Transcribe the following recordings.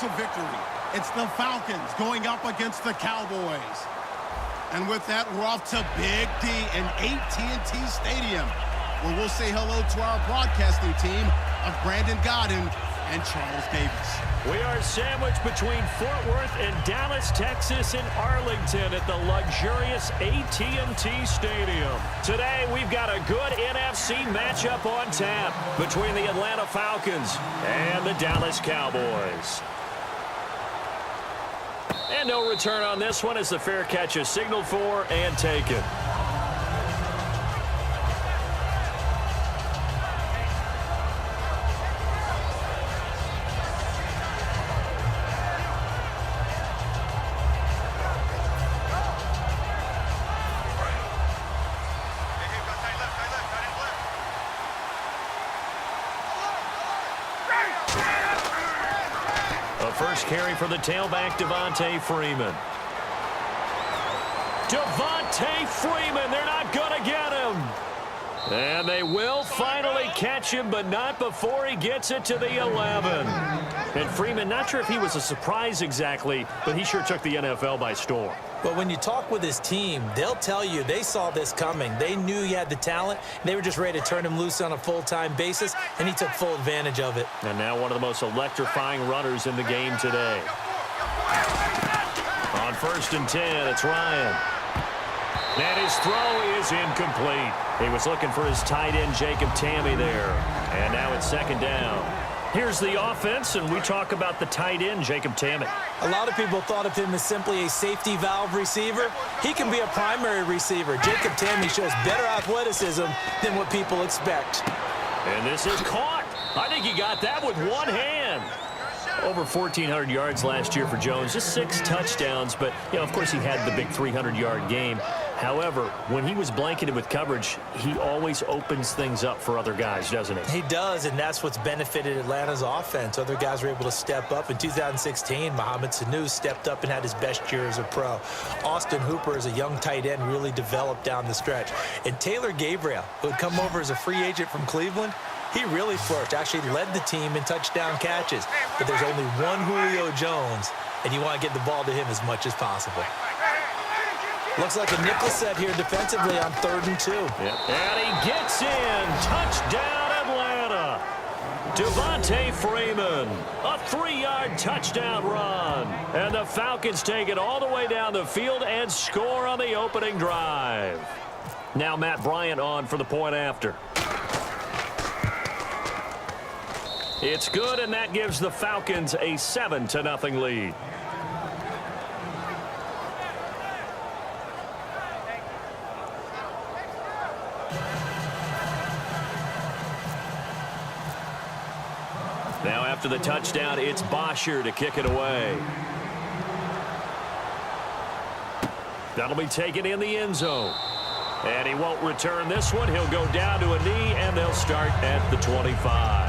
to victory. It's the Falcons going up against the Cowboys. And with that, we're off to Big D in AT&T Stadium, where we'll say hello to our broadcasting team of Brandon Godden and Charles Davis. We are sandwiched between Fort Worth and Dallas, Texas, and Arlington at the luxurious AT&T Stadium. Today, we've got a good NFC matchup on tap between the Atlanta Falcons and the Dallas Cowboys. And no return on this one as the fair catch is signaled for and taken. First carry for the tailback, Devontae Freeman. Devontae Freeman, they're not going to get him. And they will finally catch him, but not before he gets it to the 11. And Freeman, not sure if he was a surprise exactly, but he sure took the NFL by storm. But when you talk with his team, they'll tell you they saw this coming. They knew he had the talent. They were just ready to turn him loose on a full-time basis, and he took full advantage of it. And now one of the most electrifying runners in the game today. On 1st and 10, it's Ryan. And his throw is incomplete. He was looking for his tight end, Jacob Tamme, there. And now it's 2nd down. Here's the offense, and we talk about the tight end, Jacob Tamme. A lot of people thought of him as simply a safety valve receiver. He can be a primary receiver. Jacob Tamme shows better athleticism than what people expect. And this is caught. I think he got that with one hand. Over 1,400 yards last year for Jones, just 6 touchdowns, but, you know, of course he had the big 300-yard game. However, when he was blanketed with coverage, he always opens things up for other guys, doesn't he? He does, and that's what's benefited Atlanta's offense. Other guys were able to step up. In 2016, Mohamed Sanu stepped up and had his best year as a pro. Austin Hooper, as a young tight end, really developed down the stretch. And Taylor Gabriel, who had come over as a free agent from Cleveland, he really flourished, actually led the team in touchdown catches. But there's only one Julio Jones, and you want to get the ball to him as much as possible. Looks like a nickel set here defensively on 3rd and 2. Yep. And he gets in. Touchdown, Atlanta. Devontae Freeman, a 3-yard touchdown run. And the Falcons take it all the way down the field and score on the opening drive. Now Matt Bryant on for the point after. It's good, and that gives the Falcons a 7-0 lead. Now after the touchdown, it's Bosher to kick it away. That'll be taken in the end zone. And he won't return this one. He'll go down to a knee, and they'll start at the 25.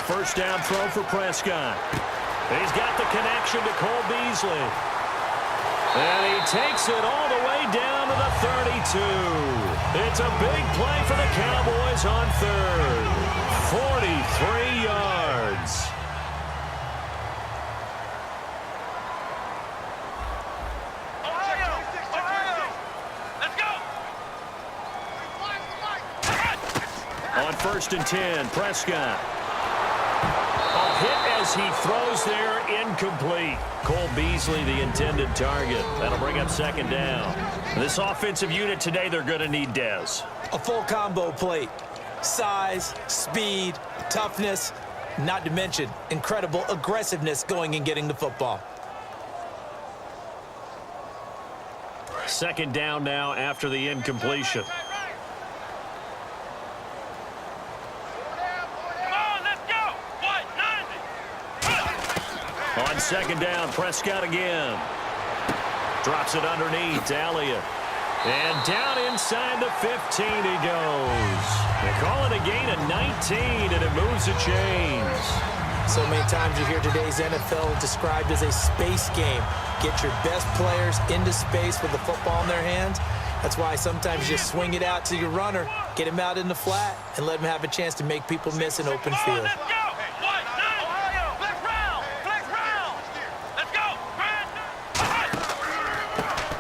First down throw for Prescott. He's got the connection to Cole Beasley. And he takes it all the way down to the 32. It's a big play for the Cowboys on 3rd. 43 yards. Let's go. On 1st and 10, Prescott. Hit as he throws there, incomplete. Cole Beasley, the intended target. That'll bring up 2nd down. This offensive unit today, they're going to need Dez. A full combo plate. Size, speed, toughness, not to mention incredible aggressiveness going and getting the football. 2nd down now after the incompletion. On 2nd down, Prescott again. Drops it underneath. Elliott. And down inside the 15 he goes. They call it a gain of 19, and it moves the chains. So many times you hear today's NFL described as a space game. Get your best players into space with the football in their hands. That's why sometimes you just swing it out to your runner, get him out in the flat, and let him have a chance to make people miss an open field.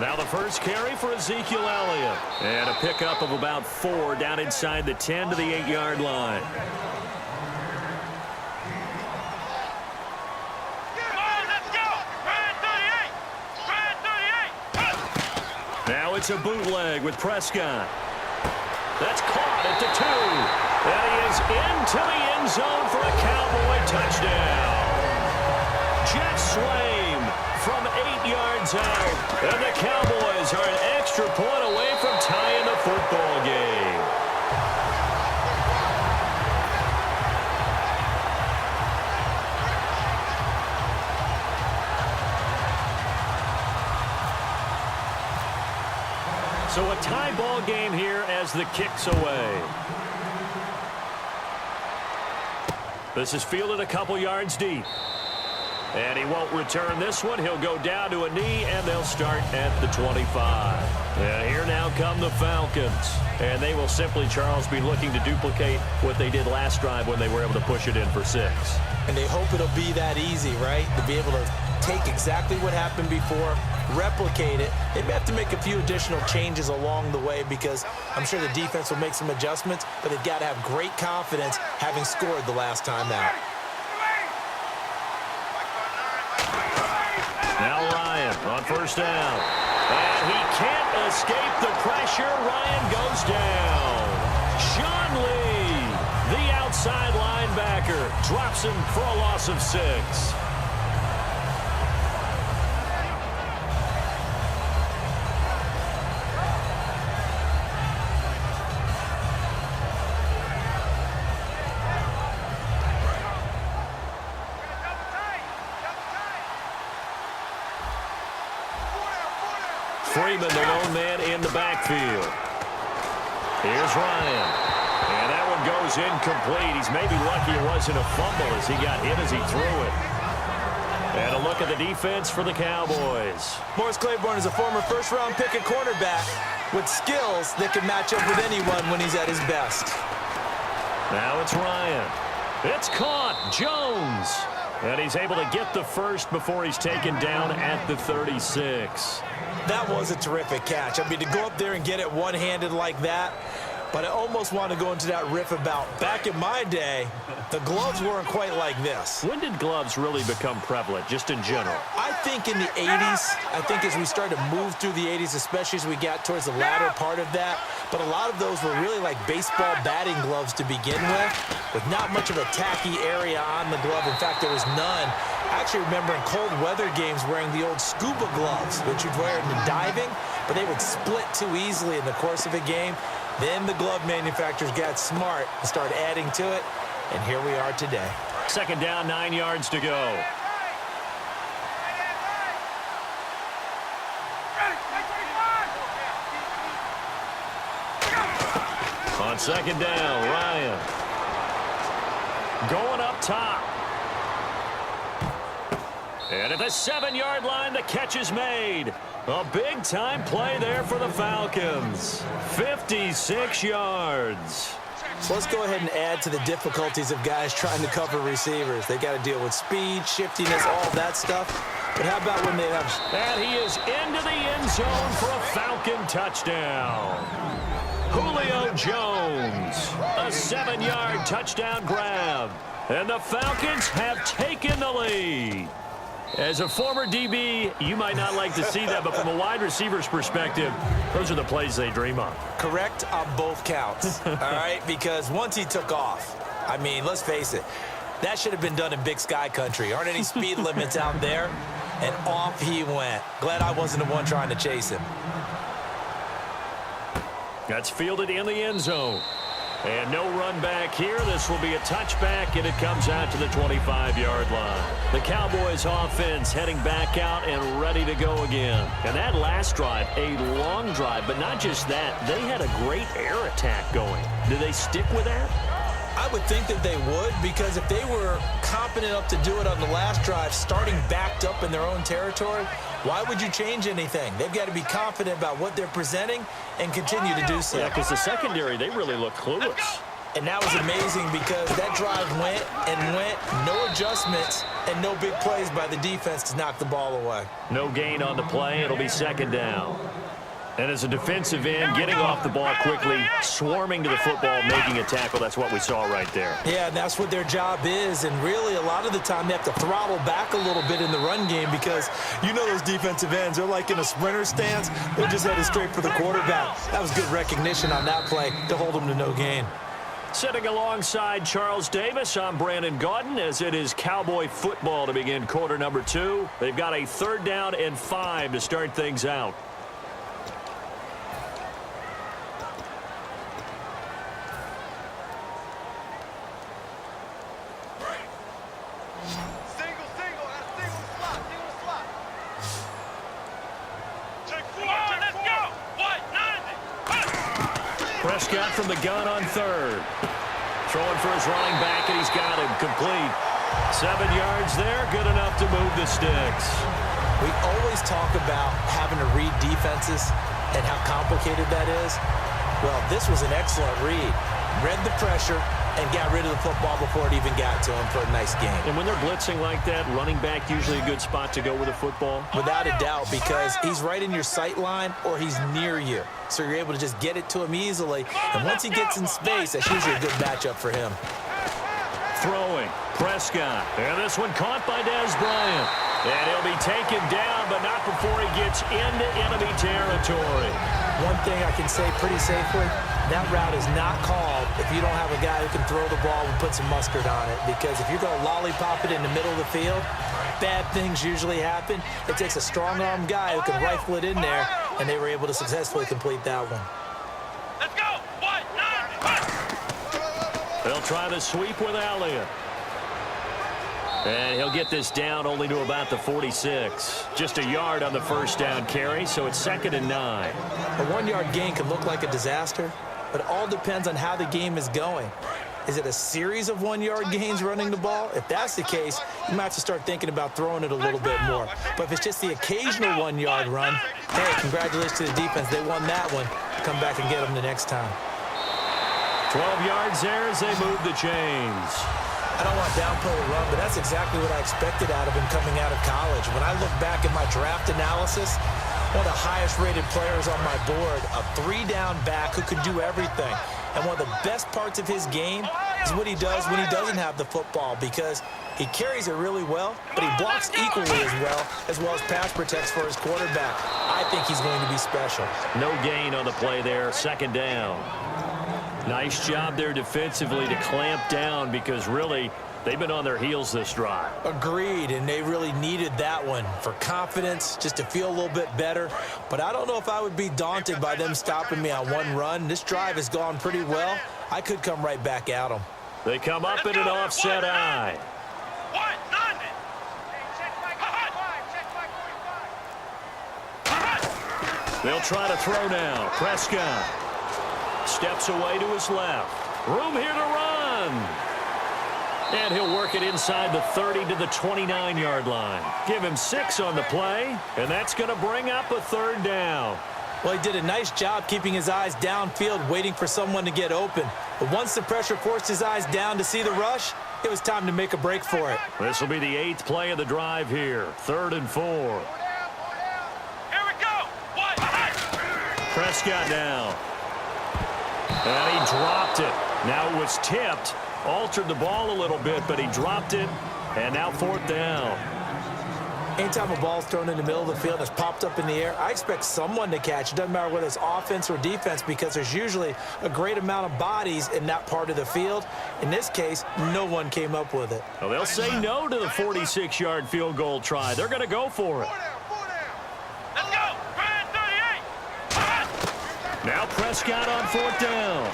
Now the first carry for Ezekiel Elliott. And a pickup of about 4 down inside the 10 to the 8-yard line. Now it's a bootleg with Prescott. That's caught at the 2. And he is into the end zone for a Cowboy touchdown. Jet slam from 8 yards out. And the Cowboys are an extra point away from tying the football game. So a tie ball game here as the kick's away. This is fielded a couple yards deep. And he won't return this one. He'll go down to a knee, and they'll start at the 25. And here now come the Falcons. And they will simply, Charles, be looking to duplicate what they did last drive when they were able to push it in for 6. And they hope it'll be that easy, right? To be able to take exactly what happened before, replicate it. They may have to make a few additional changes along the way because I'm sure the defense will make some adjustments, but they've got to have great confidence having scored the last time out. Now Ryan on first down. And he can't escape the pressure. Ryan goes down. Sean Lee, the outside linebacker, drops him for a loss of 6. Freeman, the lone man in the backfield. Here's Ryan. And that one goes incomplete. He's maybe lucky it wasn't a fumble as he got hit as he threw it. And a look at the defense for the Cowboys. Morris Claiborne is a former first-round pick at cornerback with skills that can match up with anyone when he's at his best. Now it's Ryan. It's caught. Jones. And he's able to get the first before he's taken down at the 36. That was a terrific catch. I mean, to go up there and get it one-handed like that, but I almost want to go into that riff about back in my day, the gloves weren't quite like this. When did gloves really become prevalent, just in general? I think in the 80s. I think as we started to move through the 80s, especially as we got towards the latter part of that. But a lot of those were really like baseball batting gloves to begin with not much of a tacky area on the glove. In fact, there was none. I actually remember in cold weather games wearing the old scuba gloves, which you'd wear in diving, but they would split too easily in the course of a game. Then the glove manufacturers got smart and started adding to it, and here we are today. Second down, 9 yards to go. On second down, Ryan. Going up top. And at the 7-yard line, the catch is made. A big-time play there for the Falcons. 56 yards. So let's go ahead and add to the difficulties of guys trying to cover receivers. They got to deal with speed, shiftiness, all that stuff. But how about when they have... And he is into the end zone for a Falcon touchdown. Julio Jones, a 7-yard touchdown grab. And the Falcons have taken the lead. As a former DB, you might not like to see that, but from a wide receiver's perspective, those are the plays they dream of. Correct on both counts, all right? Because once he took off, I mean, let's face it, that should have been done in Big Sky country. Aren't any speed limits out there? And off he went. Glad I wasn't the one trying to chase him. That's fielded in the end zone. And no run back here. This will be a touchback, and it comes out to the 25-yard line. The Cowboys offense heading back out and ready to go again. And that last drive, a long drive, but not just that. They had a great air attack going. Do they stick with that? I would think that they would, because if they were confident enough to do it on the last drive, starting backed up in their own territory, why would you change anything? They've got to be confident about what they're presenting and continue to do so. Yeah, because the secondary, they really look clueless. And that was amazing because that drive went and went, no adjustments, and no big plays by the defense to knock the ball away. No gain on the play. It'll be second down. And as a defensive end, getting off the ball quickly, swarming to the football, making a tackle, that's what we saw right there. Yeah, and that's what their job is. And really, a lot of the time, they have to throttle back a little bit in the run game because you know those defensive ends, they're like in a sprinter stance. They're just headed straight for the quarterback. That was good recognition on that play to hold them to no gain. Sitting alongside Charles Davis, I'm Brandon Gaudin, as it is Cowboy football to begin quarter number 2. They've got a 3rd down and 5 to start things out. Prescott from the gun on 3rd. Throwing for his running back, and he's got him complete. 7 yards there, good enough to move the sticks. We always talk about having to read defenses and how complicated that is. Well, this was an excellent read. Read the pressure and got rid of the football before it even got to him for a nice game. And when they're blitzing like that, running back usually a good spot to go with a football? Without a doubt, because he's right in your sight line or he's near you. So you're able to just get it to him easily. And once he gets in space, that's usually a good matchup for him. Throwing, Prescott. And this one caught by Dez Bryant. And he'll be taken down, but not before he gets into enemy territory. One thing I can say pretty safely, that route is not called if you don't have a guy who can throw the ball and put some mustard on it. Because if you're going to lollipop it in the middle of the field, bad things usually happen. It takes a strong-arm guy who can rifle it in there, and they were able to successfully complete that one. Let's go! 1, 9, 1. They'll try the sweep with Elliott. And he'll get this down only to about the 46. Just a yard on the 1st down carry, so it's 2nd and 9. A 1-yard gain can look like a disaster, but it all depends on how the game is going. Is it a series of 1-yard gains running the ball? If that's the case, you might have to start thinking about throwing it a little bit more. But if it's just the occasional 1-yard run, hey, congratulations to the defense. They won that one. Come back and get them the next time. 12 yards there as they move the chains. I don't want to downplay the run, but that's exactly what I expected out of him coming out of college. When I look back at my draft analysis, one of the highest-rated players on my board, a 3-down back who could do everything. And one of the best parts of his game is what he does when he doesn't have the football, because he carries it really well, but he blocks equally as well as pass protects for his quarterback. I think he's going to be special. No gain on the play there, 2nd down. Nice job there defensively to clamp down, because really they've been on their heels this drive. Agreed, and they really needed that one for confidence, just to feel a little bit better. But I don't know if I would be daunted by them stopping me on one run. This drive has gone pretty well. I could come right back at them. They come up in an offset eye. 1, 9. They'll try to throw now. Prescott steps away to his left. Room here to run. And he'll work it inside the 30 to the 29-yard line. Give him 6 on the play, and that's going to bring up a 3rd down. Well, he did a nice job keeping his eyes downfield, waiting for someone to get open. But once the pressure forced his eyes down to see the rush, it was time to make a break for it. This will be the 8th play of the drive here. 3rd and 4. Here we go! 1, 9. Prescott now. And he dropped it. Now it was tipped. Altered the ball a little bit, but he dropped it. And now 4th down. Anytime a ball's thrown in the middle of the field and it's popped up in the air, I expect someone to catch. It doesn't matter whether it's offense or defense, because there's usually a great amount of bodies in that part of the field. In this case, no one came up with it. Well, they'll say no to the 46-yard field goal try. They're going to go for it. Let's go! Grand 38. Now Prescott on 4th down.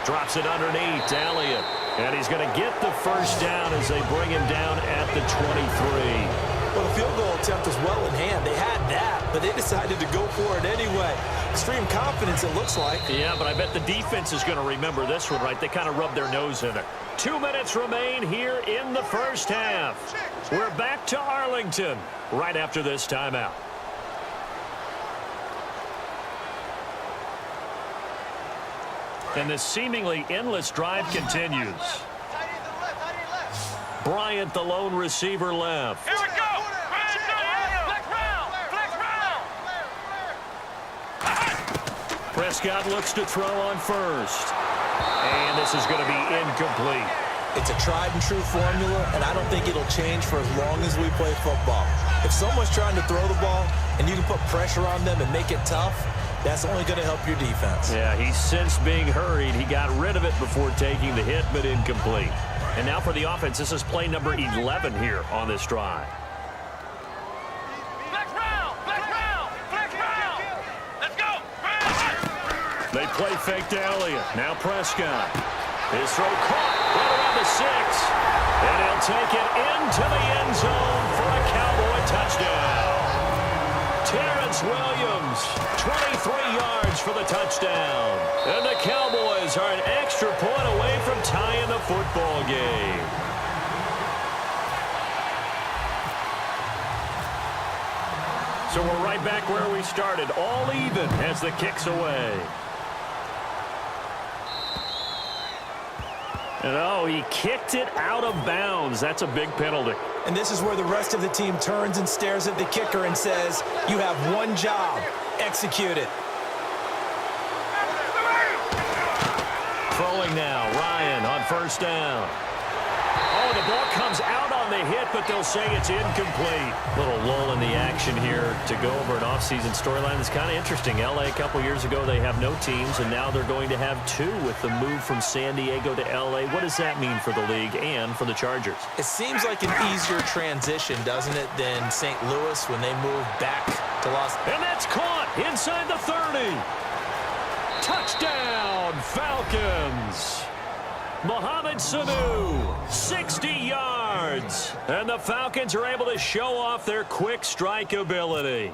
Drops it underneath to Elliott. And he's going to get the first down as they bring him down at the 23. Well, the field goal attempt was well in hand. They had that, but they decided to go for it anyway. Extreme confidence, it looks like. Yeah, but I bet the defense is going to remember this one, right? They kind of rubbed their nose in it. 2 minutes remain here in the first half. We're back to Arlington right after this timeout. And this seemingly endless drive continues. Bryant, the lone receiver, left. Here we go. Flex round. Flex round. Prescott looks to throw on first. And this is going to be incomplete. It's a tried-and-true formula, and I don't think it'll change for as long as we play football. If someone's trying to throw the ball and you can put pressure on them and make it tough, that's only going to help your defense. Yeah, he's sensed being hurried. He got rid of it before taking the hit, but incomplete. And now for the offense, this is play number 11 here on this drive. Flex round. Flex round. Flex round. Let's go. They play fake to Elliott. Now Prescott. His throw caught right around the 6. And he'll take it into the end zone for a Cowboy touchdown. Terrence Williams, 23 yards for the touchdown. And the Cowboys are an extra point away from tying the football game. So we're right back where we started, all even as the kick's away. And oh, he kicked it out of bounds. That's a big penalty. And this is where the rest of the team turns and stares at the kicker and says, you have one job, execute it. Throwing now, Ryan on first down. Oh, the ball comes out on the hit, but they'll say it's incomplete. Little lull in the action here to go over an offseason storyline. It's kind of interesting. L.A. a couple years ago, they have no teams, and now they're going to have 2 with the move from San Diego to L.A. What does that mean for the league and for the Chargers? It seems like an easier transition, doesn't it, than St. Louis when they moved back to Los Angeles. And that's caught inside the 30. Touchdown, Falcons. Mohamed Sanu, 60 yards. And the Falcons are able to show off their quick strike ability.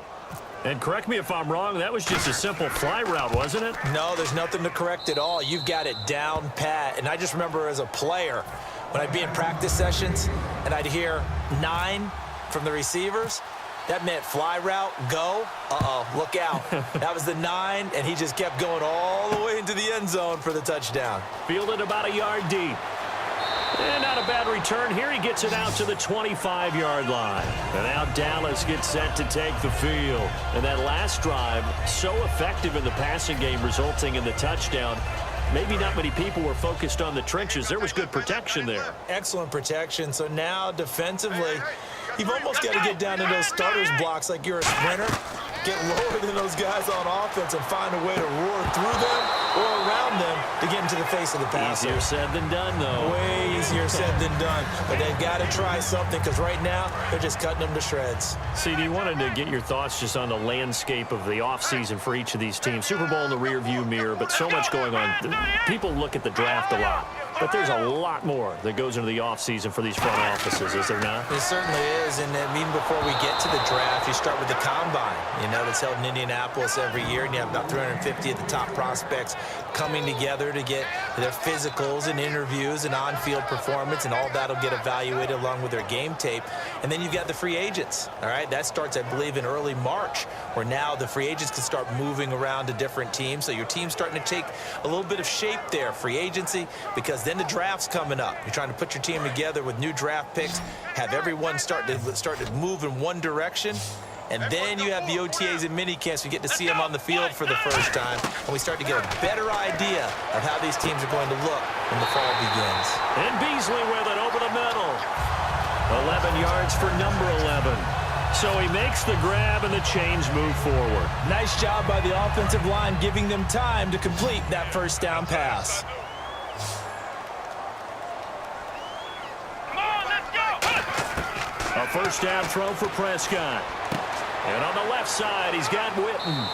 And correct me if I'm wrong, that was just a simple fly route, wasn't it? No, there's nothing to correct at all. You've got it down pat. And I just remember as a player, when I'd be in practice sessions and I'd hear 9 from the receivers, that meant fly route, go. Uh-oh, look out. That was the 9, and he just kept going all the way into the end zone for the touchdown. Fielded about a yard deep. And not a bad return. Here he gets it out to the 25-yard line. And now Dallas gets set to take the field. And that last drive, so effective in the passing game, resulting in the touchdown. Maybe not many people were focused on the trenches. There was good protection there. Excellent protection. So now defensively, you've almost got to get down in those starters blocks like you're a sprinter. Get lower than those guys on offense and find a way to roar through them or around them to get into the face of the passer. Easier said than done, though. Way easier said than done. But they've got to try something because right now they're just cutting them to shreds. CD, wanted to get your thoughts just on the landscape of the offseason for each of these teams. Super Bowl in the rearview mirror, but so much going on. People look at the draft a lot. But there's a lot more that goes into the offseason for these front offices, is there not? It certainly is, and even before we get to the draft, you start with the combine, that's held in Indianapolis every year, and you have about 350 of the top prospects coming together to get their physicals and interviews and on-field performance, and all that will get evaluated along with their game tape. And then you've got the free agents, all right? That starts, I believe, in early March, where now the free agents can start moving around to different teams, so your team's starting to take a little bit of shape there, free agency, because then the draft's coming up. You're trying to put your team together with new draft picks, have everyone start to move in one direction, and then you have the OTAs and mini camps. We get to see them on the field for the first time, and we start to get a better idea of how these teams are going to look when the fall begins. And Beasley with it over the middle. 11 yards for number 11. So he makes the grab and the chains move forward. Nice job by the offensive line giving them time to complete that first down pass. A first down throw for Prescott. And on the left side, he's got Witten.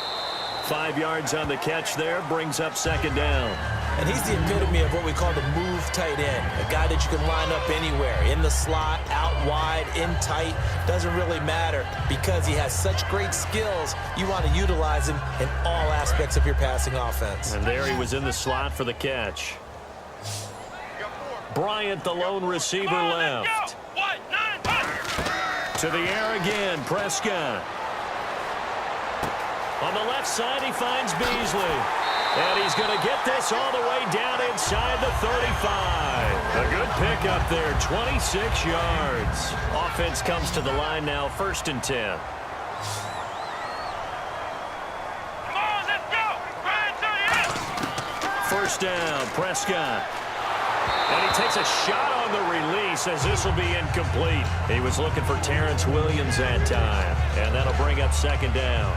5 yards on the catch there, brings up second down. And he's the epitome of what we call the move tight end, a guy that you can line up anywhere, in the slot, out wide, in tight, doesn't really matter because he has such great skills. You want to utilize him in all aspects of your passing offense. And there he was in the slot for the catch. Bryant, the lone receiver, left. To the air again, Prescott. On the left side, he finds Beasley. And he's going to get this all the way down inside the 35. A good pickup there, 26 yards. Offense comes to the line now, 1st and 10. Come on, let's go. Ryan to the end. First down, Prescott. And he takes a shot on the release as this will be incomplete. He was looking for Terrence Williams that time. And that'll bring up 2nd down.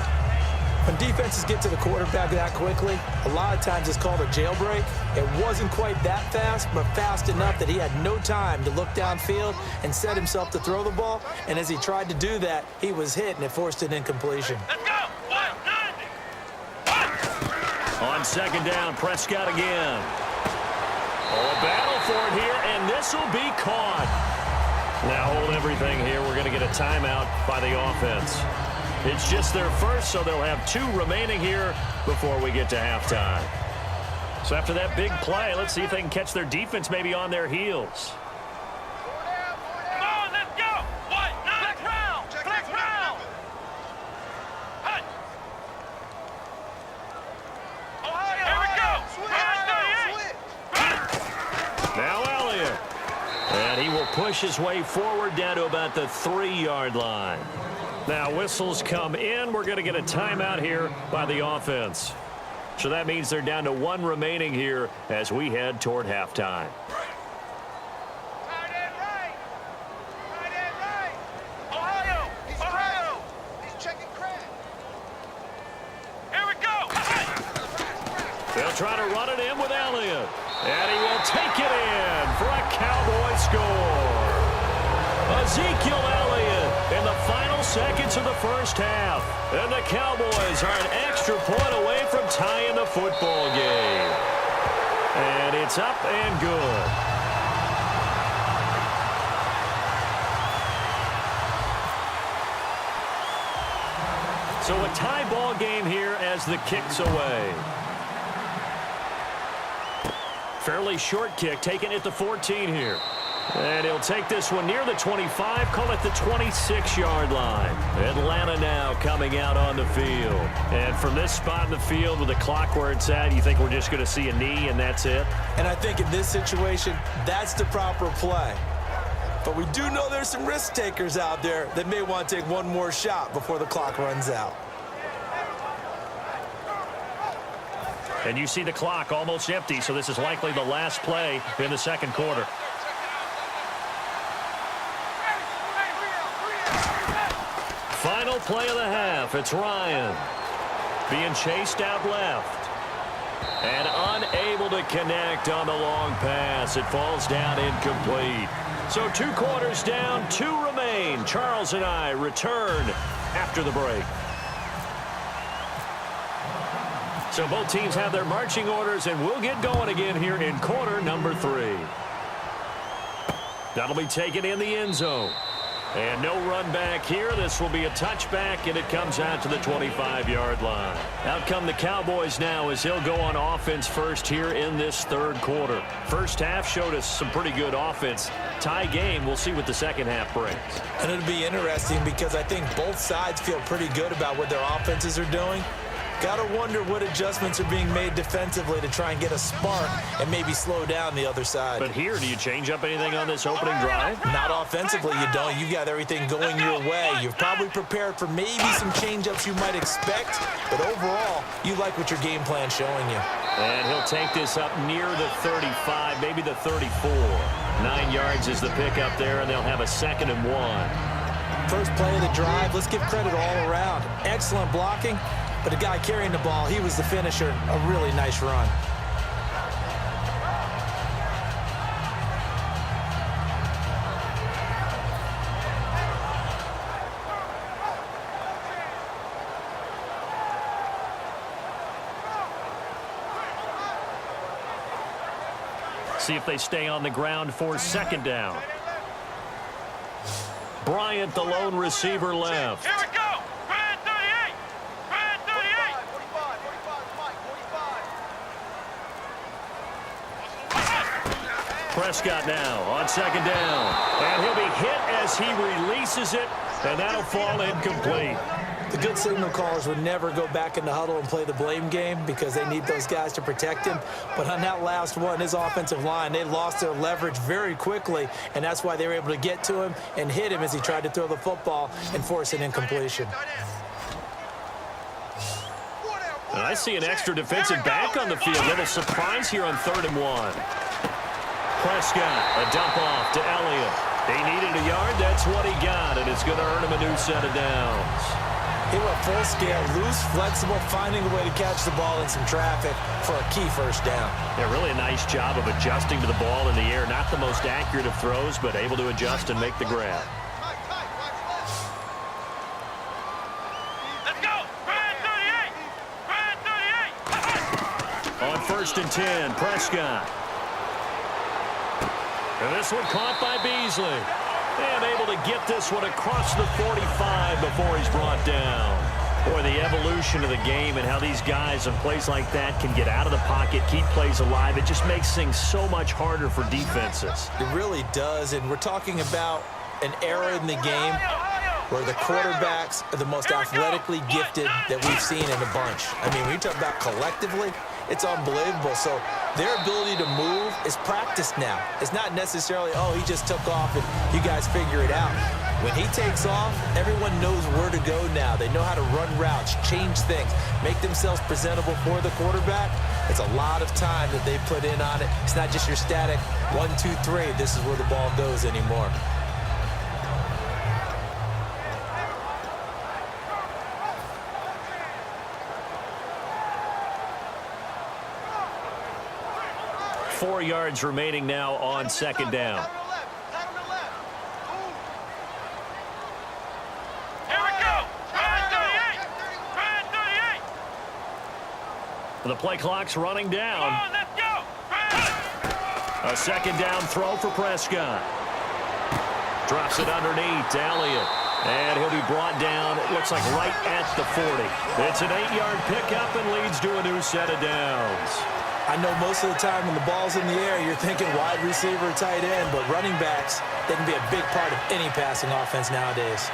When defenses get to the quarterback that quickly, a lot of times it's called a jailbreak. It wasn't quite that fast, but fast enough that he had no time to look downfield and set himself to throw the ball. And as he tried to do that, he was hit, and it forced an incompletion. Let's go. 190. On 2nd down, Prescott again. Oh, a battle for it here, and this will be caught. Now hold everything here. We're going to get a timeout by the offense. It's just their first, so they'll have 2 remaining here before we get to halftime. So after that big play, let's see if they can catch their defense maybe on their heels. Come on, let's go. 190. Flex round. Hut. Here we go. Ryan 38. Now Elliott. And he will push his way forward down to about the 3-yard line. Now whistles come in. We're going to get a timeout here by the offense. So that means they're down to 1 remaining here as we head toward halftime. Tight end right. Tight end right. Ohio. Ohio. He's checking crack. Here we go. They'll try to run it in with Elliott. And he will take it in for a Cowboy score. Ezekiel Elliott in the final seconds of the first half. And the Cowboys are an extra point away from tying the football game. And it's up and good. So a tie ball game here as the kick's away. Fairly short kick taken at the 14 here. And he'll take this one near the 25, call it the 26-yard line. Atlanta now coming out on the field. And from this spot in the field with the clock where it's at, you think we're just going to see a knee and that's it? And I think in this situation, that's the proper play. But we do know there's some risk takers out there that may want to take one more shot before the clock runs out. And you see the clock almost empty, so this is likely the last play in the 2nd quarter. Final play of the half. It's Ryan being chased out left and unable to connect on the long pass. It falls down incomplete. So 2 quarters down, 2 remain. Charles and I return after the break. So both teams have their marching orders, and we'll get going again here in quarter number 3. That'll be taken in the end zone. And no run back here. This will be a touchback, and it comes out to the 25-yard line. Out come the Cowboys now as he'll go on offense first here in this 3rd quarter. First half showed us some pretty good offense. Tie game. We'll see what the 2nd half brings. And it'll be interesting because I think both sides feel pretty good about what their offenses are doing. Got to wonder what adjustments are being made defensively to try and get a spark and maybe slow down the other side. But here, do you change up anything on this opening drive? Not offensively, you don't. You got everything going your way. You've probably prepared for maybe some change-ups you might expect, but overall, you like what your game plan's showing you. And he'll take this up near the 35, maybe the 34. 9 yards is the pickup there, and they'll have a 2nd and 1. First play of the drive, let's give credit all around. Excellent blocking. But the guy carrying the ball, he was the finisher. A really nice run. see if they stay on the ground for second down. Bryant, the lone receiver, left. Here we go. Bryant 38. Bryant 38. 45. Prescott now on second down. And he'll be hit as he releases it, and that'll fall incomplete. The good signal callers would never go back in the huddle and play the blame game because they need those guys to protect him. But on that last one, his offensive line, they lost their leverage very quickly, and that's why they were able to get to him and hit him as he tried to throw the football and force an incompletion. And I see an extra defensive back on the field. Little surprise here on 3rd and 1. Prescott, a dump off to Elliott. He needed a yard. That's what he got, and it's going to earn him a new set of downs. He went full scale, loose, flexible, finding a way to catch the ball in some traffic for a key first down. Yeah, really a nice job of adjusting to the ball in the air. Not the most accurate of throws, but able to adjust and make the grab. Let's go. Bryant 38. Bryant 38. On 1st and 10, Prescott. And this one caught by Beasley. And able to get this one across the 45 before he's brought down. Boy, the evolution of the game and how these guys on plays like that can get out of the pocket, keep plays alive, it just makes things so much harder for defenses. It really does, and we're talking about an era in the game where the quarterbacks are the most athletically gifted that we've seen in a bunch. I mean, when you talk about collectively, it's unbelievable. So their ability to move is practiced now. It's not necessarily, oh, he just took off and you guys figure it out. When he takes off, everyone knows where to go now. They know how to run routes, change things, make themselves presentable for the quarterback. It's a lot of time that they put in on it. It's not just your static 1, 2, 3, this is where the ball goes anymore. Four yards remaining now on 2nd down. Here we go. Bryant 38. Bryant 38. The play clock's running down. Come on, let's go. Bryant. A 2nd down throw for Prescott. Drops it underneath to Elliott. And he'll be brought down, it looks like right at the 40. It's an 8-yard pickup and leads to a new set of downs. I know most of the time when the ball's in the air, you're thinking wide receiver, tight end, but running backs, they can be a big part of any passing offense nowadays.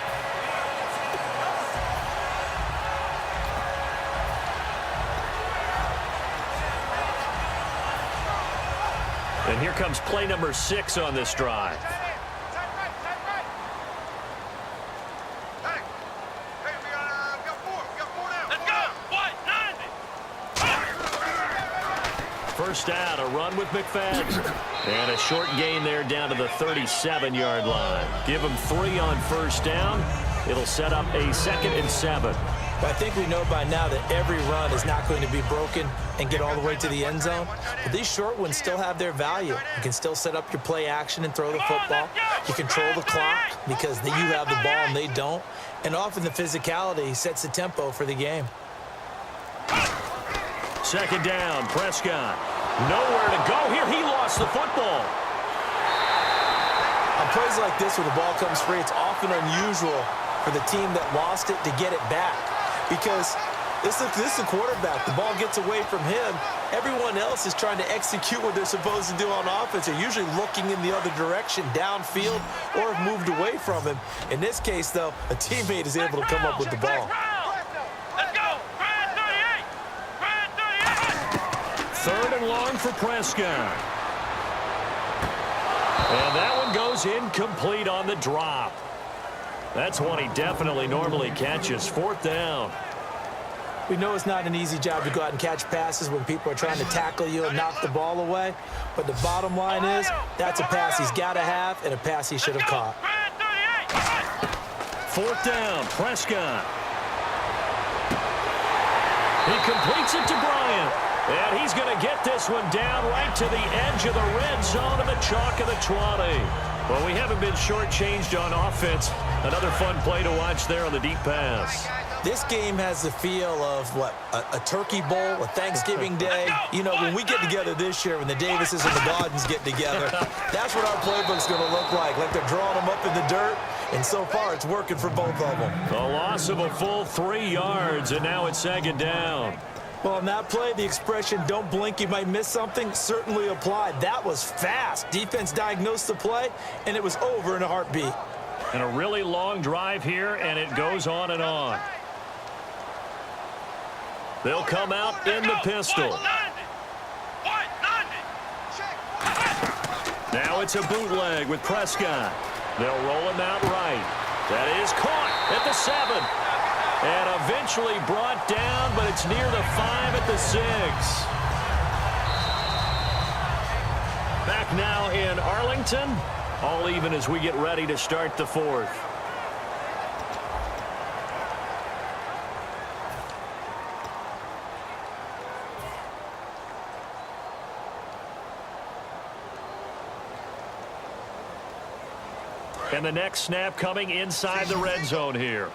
And here comes play number 6 on this drive. First down, a run with McFadden. And a short gain there down to the 37-yard line. Give him 3 on first down. It'll set up a 2nd and 7. But I think we know by now that every run is not going to be broken and get all the way to the end zone. But these short ones still have their value. You can still set up your play action and throw the football. You control the clock because you have the ball and they don't. And often the physicality sets the tempo for the game. 2nd down, Prescott. Nowhere to go here. He lost the football. On plays like this where the ball comes free, it's often unusual for the team that lost it to get it back. Because this is the quarterback. The ball gets away from him. Everyone else is trying to execute what they're supposed to do on offense. They're usually looking in the other direction, downfield, or have moved away from him. In this case, though, a teammate is able to come up with the ball. Let's go. Bryant 38. Bryant 38. 3rd and long for Prescott. And that one goes incomplete on the drop. That's one he definitely normally catches. 4th down. We know it's not an easy job to go out and catch passes when people are trying to tackle you and knock the ball away. But the bottom line is, that's a pass he's got to have and a pass he should have caught. 4th down, Prescott. He completes it to Bryant. And he's going to get this one down right to the edge of the red zone of the chalk of the 20. Well, we haven't been shortchanged on offense. Another fun play to watch there on the deep pass. This game has the feel of, what, a turkey bowl, a Thanksgiving day. You know, when we get together this year, when the Davises and the Gaudens get together, that's what our playbook's going to look like they're drawing them up in the dirt, and so far it's working for both of them. A loss of a full 3 yards, and now it's second down. Well, on that play, the expression, don't blink, you might miss something, certainly applied. That was fast. Defense diagnosed the play, and it was over in a heartbeat. And a really long drive here, and it goes on and on. They'll come out in the pistol. Now it's a bootleg with Prescott. They'll roll him out right. That is caught at the 7. And eventually brought down, but it's near the 5 at the 6. Back now in Arlington. All even as we get ready to start the 4th. And the next snap coming inside the red zone here.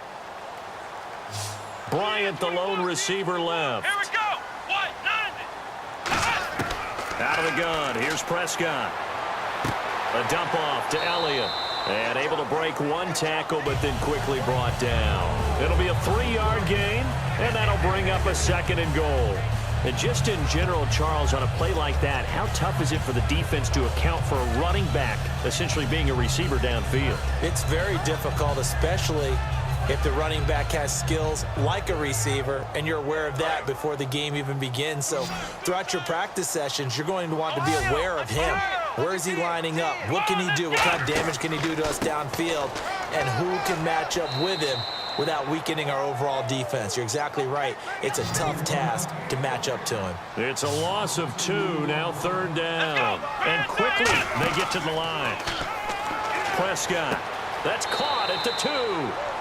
Bryant, the lone receiver, left. Here we go. 190. Out of the gun. Here's Prescott. A dump off to Elliott. And able to break one tackle, but then quickly brought down. It'll be a 3-yard gain, and that'll bring up a 2nd and goal. And just in general, Charles, on a play like that, how tough is it for the defense to account for a running back essentially being a receiver downfield? It's very difficult, especially if the running back has skills like a receiver, and you're aware of that before the game even begins. So throughout your practice sessions, you're going to want to be aware of him. Where is he lining up? What can he do? What kind of damage can he do to us downfield? And who can match up with him without weakening our overall defense? You're exactly right. It's a tough task to match up to him. It's a loss of 2, now 3rd down. And quickly they get to the line. Prescott, that's caught at the 2.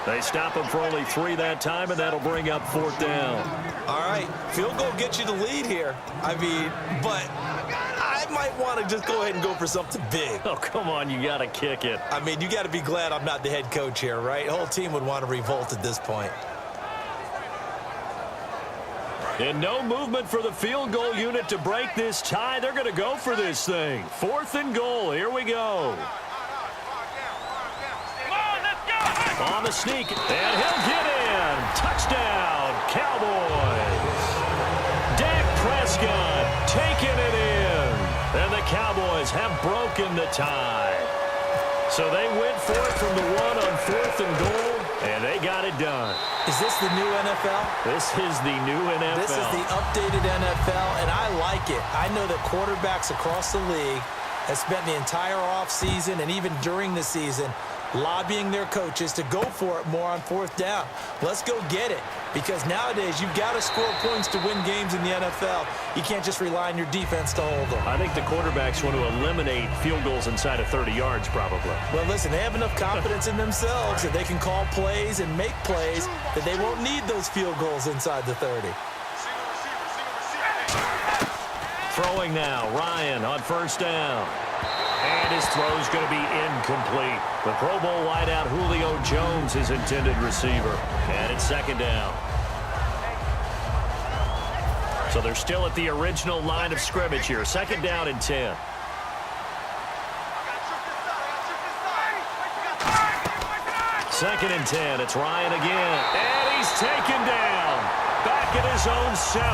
They stop him for only 3 that time, and that'll bring up 4th down. All right, field goal gets you the lead here. I mean, but I might want to just go ahead and go for something big. Oh, come on, you got to kick it. I mean, you got to be glad I'm not the head coach here, right? The whole team would want to revolt at this point. And no movement for the field goal unit to break this tie. They're going to go for this thing. 4th and goal. Here we go. On the sneak, and he'll get in. Touchdown, Cowboys. Dak Prescott taking it in. And the Cowboys have broken the tie. So they went for it from the 1 on 4th and goal, and they got it done. Is this the new NFL? This is the new NFL. This is the updated NFL, and I like it. I know that quarterbacks across the league have spent the entire offseason and even during the season lobbying their coaches to go for it more on 4th down. Let's go get it, because nowadays you've got to score points to win games in the NFL. You can't just rely on your defense to hold them. I think the quarterbacks want to eliminate field goals inside of 30 yards probably. Well, listen, they have enough confidence in themselves that they can call plays and make plays that they won't need those field goals inside the 30. Throwing now, Ryan on 1st down. And his throw's going to be incomplete. The Pro Bowl wideout Julio Jones, his intended receiver. And it's 2nd down. So they're still at the original line of scrimmage here. 2nd down and 10. Second and 10. It's Ryan again. And he's taken down. Back at his own 7.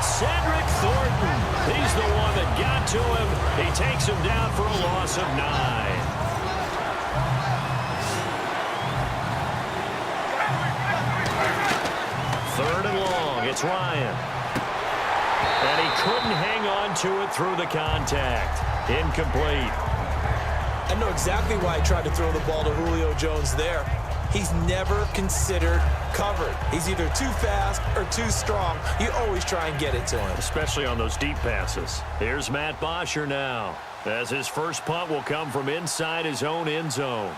Cedric Thornton. He's the one that got to him. He takes him down for a loss of 9. 3rd and long. It's Ryan. And he couldn't hang on to it through the contact. Incomplete. I know exactly why I tried to throw the ball to Julio Jones there. He's never considered covered. He's either too fast or too strong. You always try and get it to him. Especially on those deep passes. Here's Matt Bosher now, as his first punt will come from inside his own end zone.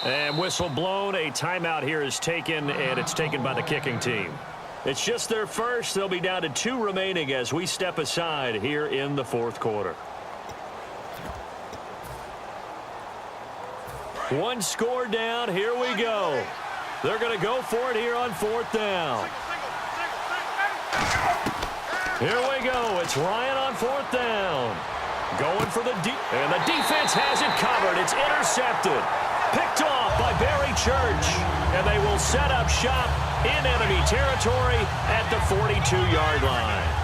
And whistle blown. A timeout here is taken, and it's taken by the kicking team. It's just their first. They'll be down to 2 remaining as we step aside here in the 4th quarter. One score down. Here we go. They're going to go for it here on 4th down. Here we go. It's Ryan on 4th down. Going for the deep. And the defense has it covered. It's intercepted. Picked off by Barry Church. And they will set up shop in enemy territory at the 42-yard line.